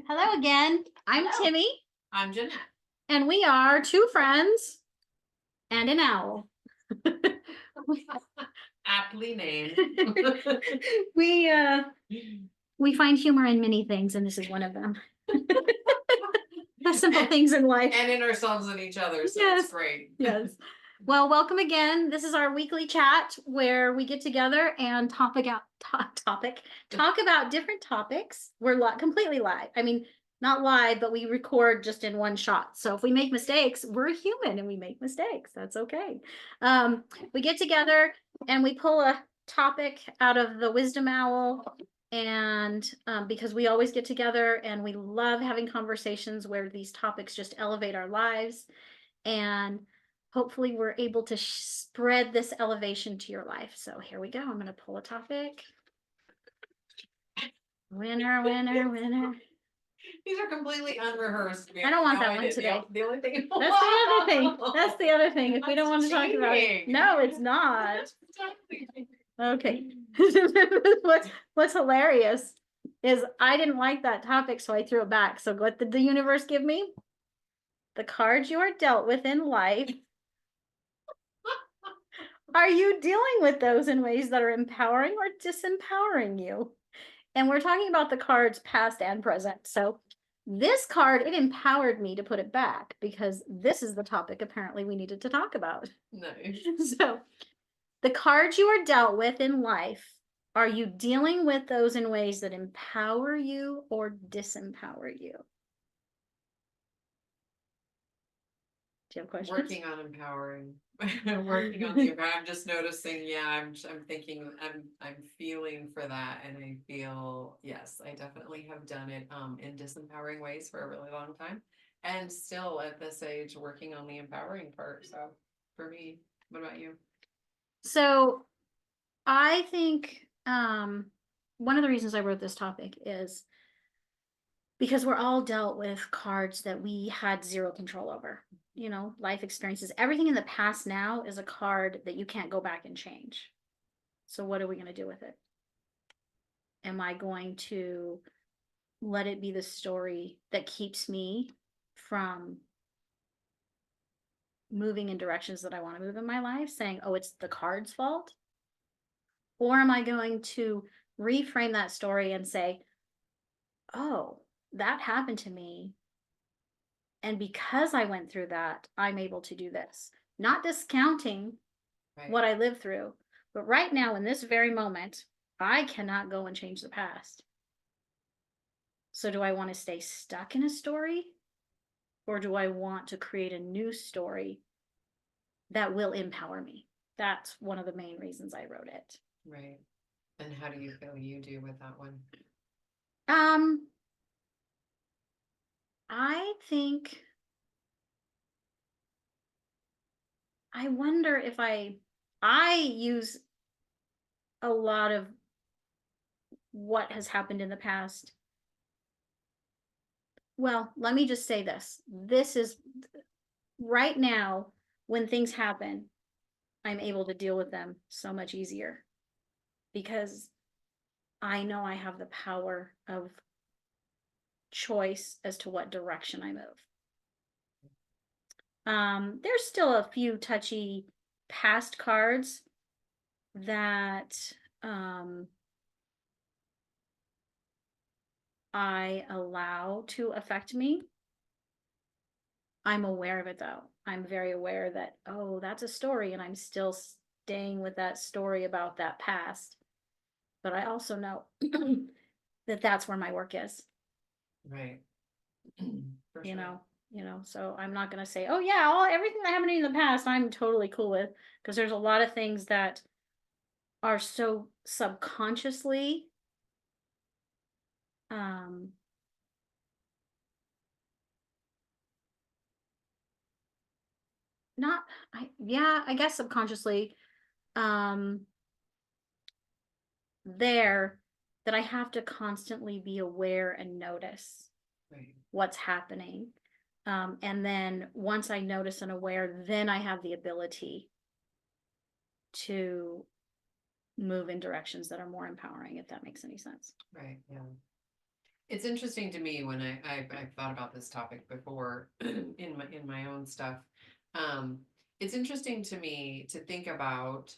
Hello again. I'm Hello. Timmie, I'm Jeanette. and we are two friends and an owl. Aptly named. we uh we find humor in many things, and this is one of them. The simple things in life. And in ourselves and each other, so Yes. it's great. Yes. Well, welcome again. This is our weekly chat where we get together and talk about different topics. We're completely live. I mean, not live, but we record just in one shot. So if we make mistakes, we're human and we make mistakes. That's okay. We get together and we pull a topic out of the wisdom owl, and because we always get together and we love having conversations where these topics just elevate our lives, and hopefully we're able to spread this elevation to your life. So here we go. I'm going to pull a topic. Winner, winner, winner. These are completely unrehearsed. I don't want that one today. The only thing. That's the other thing. That's the other thing. If we don't want to talk about it. No, it's not. Okay. What's hilarious is I didn't like that topic, so I threw it back. So what did the universe give me? The cards you are dealt with in life. Are you dealing with those in ways that are empowering or disempowering you? And we're talking about the cards past and present. So this card, it empowered me to put it back because this is the topic apparently we needed to talk about. Nice. So the cards you are dealt with in life, are you dealing with those in ways that empower you or disempower you? Do you have questions? Working on empowering. Working on the empowering. I'm just noticing, yeah, I'm thinking, I'm feeling for that, and I feel, yes, I definitely have done it in disempowering ways for a really long time, and still at this age working on the empowering part. So for me, what about you? So I think one of the reasons I wrote this topic is because we're all dealt with cards that we had zero control over. You know, life experiences, everything in the past now is a card that you can't go back and change. So what are we going to do with it? Am I going to let it be the story that keeps me from moving in directions that I want to move in my life, saying, oh, it's the card's fault? Or am I going to reframe that story and say, oh, that happened to me, and because I went through that, I'm able to do this. Not discounting what I lived through, but right now in this very moment, I cannot go and change the past. So do I want to stay stuck in a story, or do I want to create a new story that will empower me? That's one of the main reasons I wrote it. Right. And how do you feel you do with that one? I think, I wonder if I use a lot of what has happened in the past. Well, let me just say this. This is right now, when things happen, I'm able to deal with them so much easier because I know I have the power of choice as to what direction I move. There's still a few touchy past cards that I allow to affect me. I'm aware of it though. I'm very aware that, oh, that's a story, and I'm still staying with that story about that past. But I also know that that's where my work is. Right. For you sure. know, so I'm not going to say, oh yeah, everything that happened in the past I'm totally cool with, because there's a lot of things that are so subconsciously not I guess subconsciously there, that I have to constantly be aware and notice what's happening. And then once I notice and aware, then I have the ability to move in directions that are more empowering, if that makes any sense. Right. Yeah. It's interesting to me when I've thought about this topic before in my own stuff. Um, it's interesting to me to think about.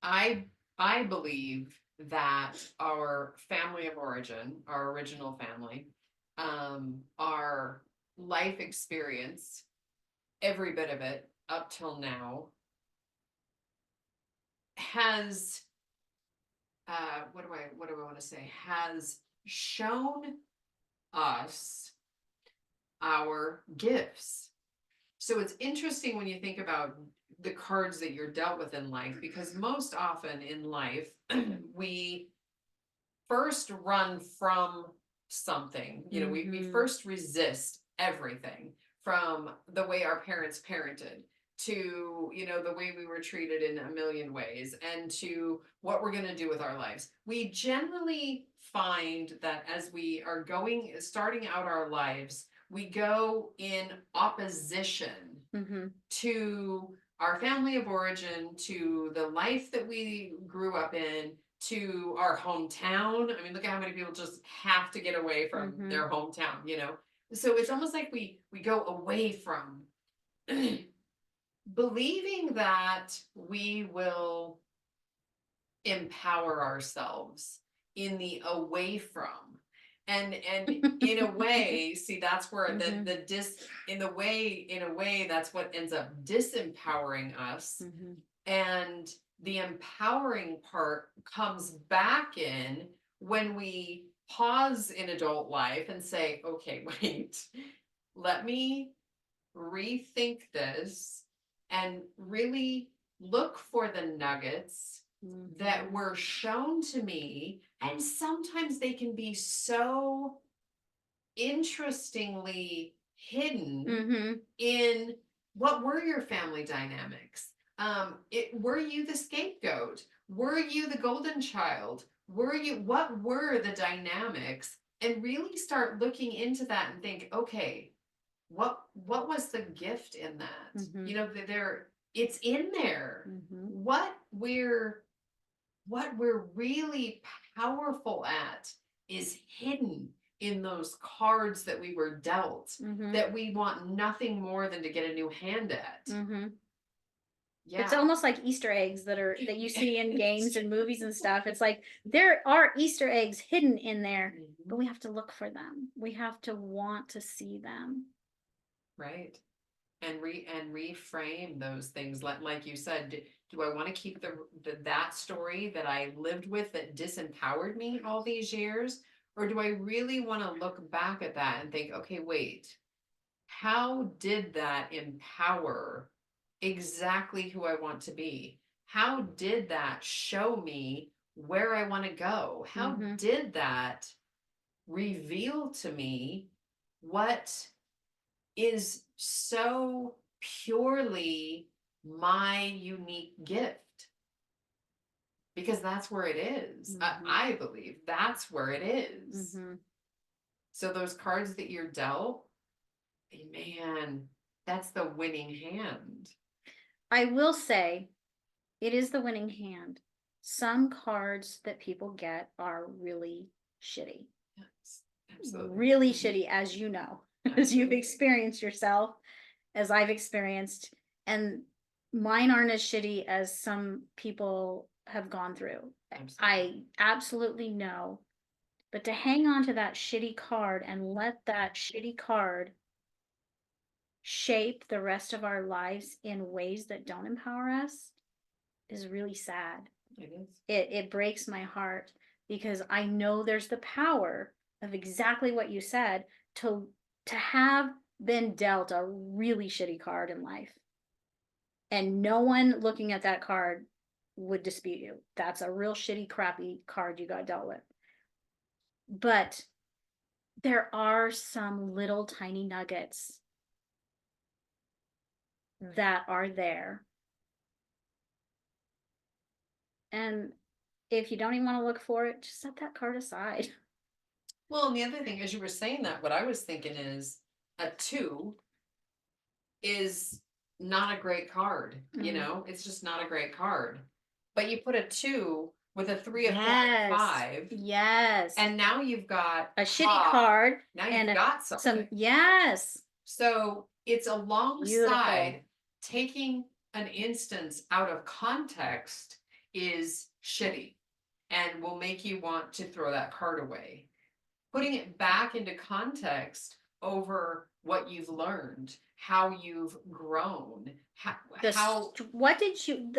I I believe that our family of origin, our original family, our life experience, every bit of it up till now, has what do I want to say? Has shown us our gifts. So it's interesting when you think about the cards that you're dealt with in life, because most often in life, we first run from something. We Mhm. first resist everything, from the way our parents parented to the way we were treated in a million ways, and to what we're going to do with our lives. We generally find that as we are starting out our lives, we go in opposition Mhm. to our family of origin, to the life that we grew up in, to our hometown. I mean, look at how many people just have to get away from Mhm. their hometown. So it's almost like we go away from believing that we will empower ourselves in the away from. And in a way, see, that's where Mhm. the dis in a way that's what ends up disempowering us. Mhm. And the empowering part comes back in when we pause in adult life and say, okay, wait, let me rethink this and really look for the nuggets that Mhm. were shown to me. And sometimes they can be so interestingly hidden Mhm. in what were your family dynamics. Were you the scapegoat? Were you the golden child? What were the dynamics? And really start looking into that and think, okay, what was the gift in that? Mhm. There, it's in there. Mhm. What we're really powerful at is hidden in those cards that we were dealt, Mhm. that we want nothing more than to get a new hand at. Mhm. It's Yeah. almost like Easter eggs that you see in games and movies and stuff. It's like there are Easter eggs hidden in there, but Mhm. we have to look for them. We have to want to see them. Right. And reframe those things, like you said. Do I want to keep that story that I lived with that disempowered me all these years, or do I really want to look back at that and think, okay, wait, how did that empower exactly who I want to be? How did that show me where I want to go? How Mhm. did that reveal to me what is so purely my unique gift? Because that's where it is. Mhm. I believe that's where it is. Mhm. So those cards that you're dealt, man, that's the winning hand. I will say it is the winning hand. Some cards that people get are really shitty. Yes, absolutely. Really shitty, as you know, as you've Absolutely. experienced yourself, as I've experienced. And mine aren't as shitty as some people have gone through. Absolutely. I absolutely know. But to hang on to that shitty card and let that shitty card shape the rest of our lives in ways that don't empower us is really sad. It is. It breaks my heart because I know there's the power of exactly what you said to have been dealt a really shitty card in life. And no one looking at that card would dispute you. That's a real shitty, crappy card you got dealt with. But there are some little tiny nuggets that are there. And if you don't even want to look for it, just set that card aside. Well, and the other thing, as you were saying that, what I was thinking is a two is not a great card. Mm. It's just not a great card. But you put a two with a 3, a 4, and Yes. 5. Yes. And now you've got a shitty pop. card Now and you've got something. yes. So it's alongside Beautiful. taking an instance out of context is shitty and will make you want to throw that card away. Putting it back into context over what you've learned, how you've grown, how What did you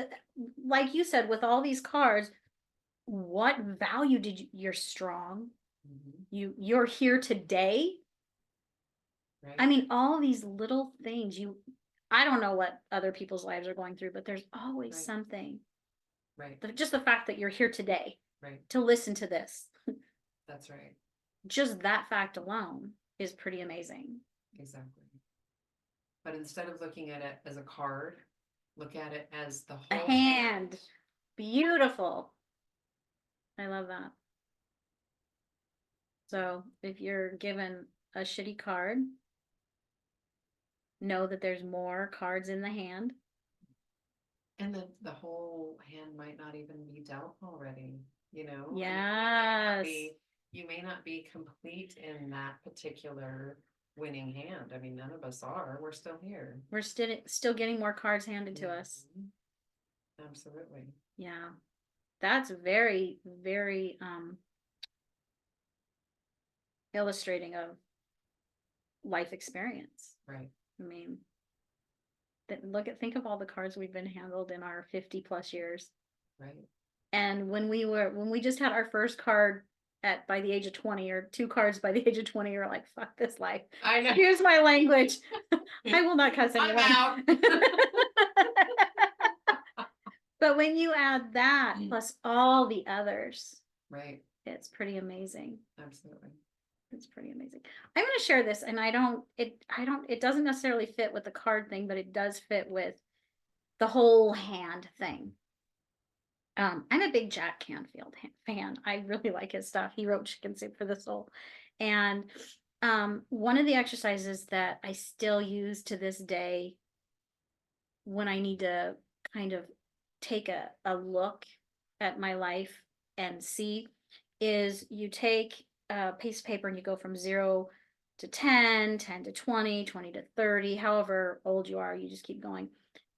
like you said with all these cards, what value did you're strong. You're here today. right? I mean, all these little things I don't know what other people's lives are going through, but there's always Right. something. Right. Just the fact that you're here today Right. to listen to this. That's right. Just that fact alone is pretty amazing. Exactly. But instead of looking at it as a card, look at it as the A whole hand. Beautiful. I love that. So if you're given a shitty card, know that there's more cards in the hand. And the whole hand might not even be dealt already, you know? Yes. You may not be complete in that particular winning hand. I mean, none of us are. We're still here. We're still getting more cards handed to us. Absolutely. Yeah. That's very, very illustrating of life experience. Right. I mean, think of all the cards we've been handled in our 50 plus years. Right. And when we just had our first card by the age of 20, or 2 cards by the age of 20, you're like, fuck this life. I know. Here's my language. I will not cuss anyone. I'm out. But when you add that plus all the others, right, it's pretty amazing. Absolutely. It's pretty amazing. I'm going to share this, and it doesn't necessarily fit with the card thing, but it does fit with the whole hand thing. I'm a big Jack Canfield fan. I really like his stuff. He wrote Chicken Soup for the Soul. And one of the exercises that I still use to this day when I need to kind of take a look at my life and see is you take a piece of paper and you go from 0 to 10, 10 to 20, 20 to 30, however old you are, you just keep going.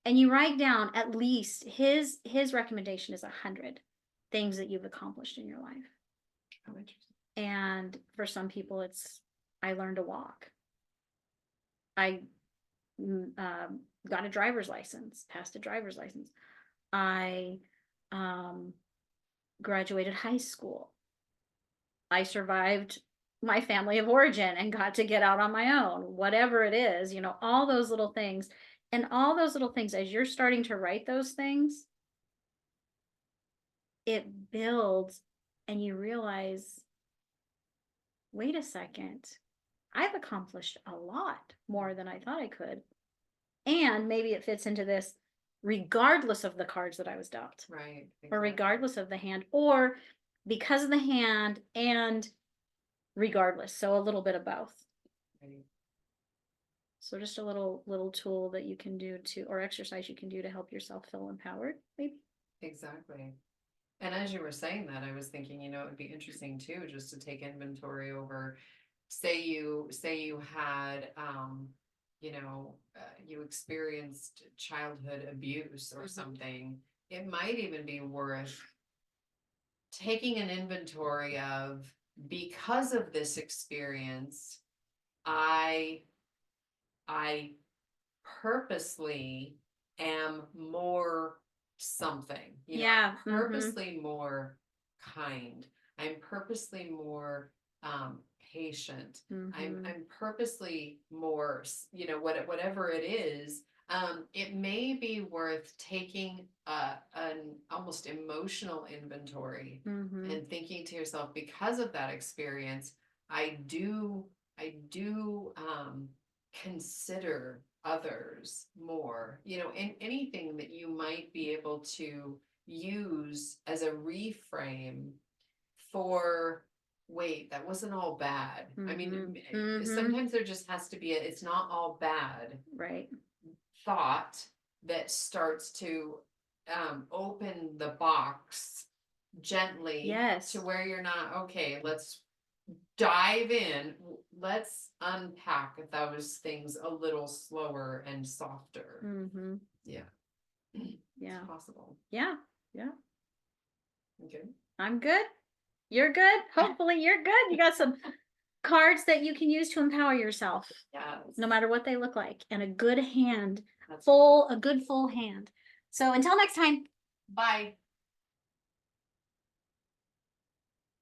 And you write down at least his recommendation is 100 things that you've accomplished in your life. How interesting. And for some people, it's I learned to walk. I got a driver's license, passed a driver's license. I graduated high school. I survived my family of origin and got to get out on my own, whatever it is, all those little things. And all those little things, as you're starting to write those things, it builds and you realize, wait a second, I've accomplished a lot more than I thought I could. And maybe it fits into this regardless of the cards that I was dealt. Right. Exactly. Or regardless of the hand, or because of the hand and regardless. So a little bit of both. Right. So just a little tool that you can do or exercise you can do to help yourself feel empowered, maybe. Exactly. And as you were saying that, I was thinking, it would be interesting too, just to take inventory over, say you had, you experienced childhood abuse or something. It might even be worth taking an inventory of, because of this experience, I purposely am more something, Yeah. I'm purposely more kind. I'm purposely more patient. I'm purposely more, whatever it is. It may be worth taking an almost emotional inventory and thinking to yourself, because of that experience, I do consider others more, and anything that you might be able to use as a reframe for, wait, that wasn't all bad. I mean, sometimes there just has to be it's not all bad, right, thought that starts to open the box gently. Yes. To where you're not, okay, let's dive in. Let's unpack those things a little slower and softer. Mm-hmm. Yeah. Yeah. It's possible. Yeah. Yeah. Okay. I'm good. You're good. Hopefully you're good. You got some cards that you can use to empower yourself, Yeah. no matter what they look like, and a good hand, That's a good full hand. So until next time. bye.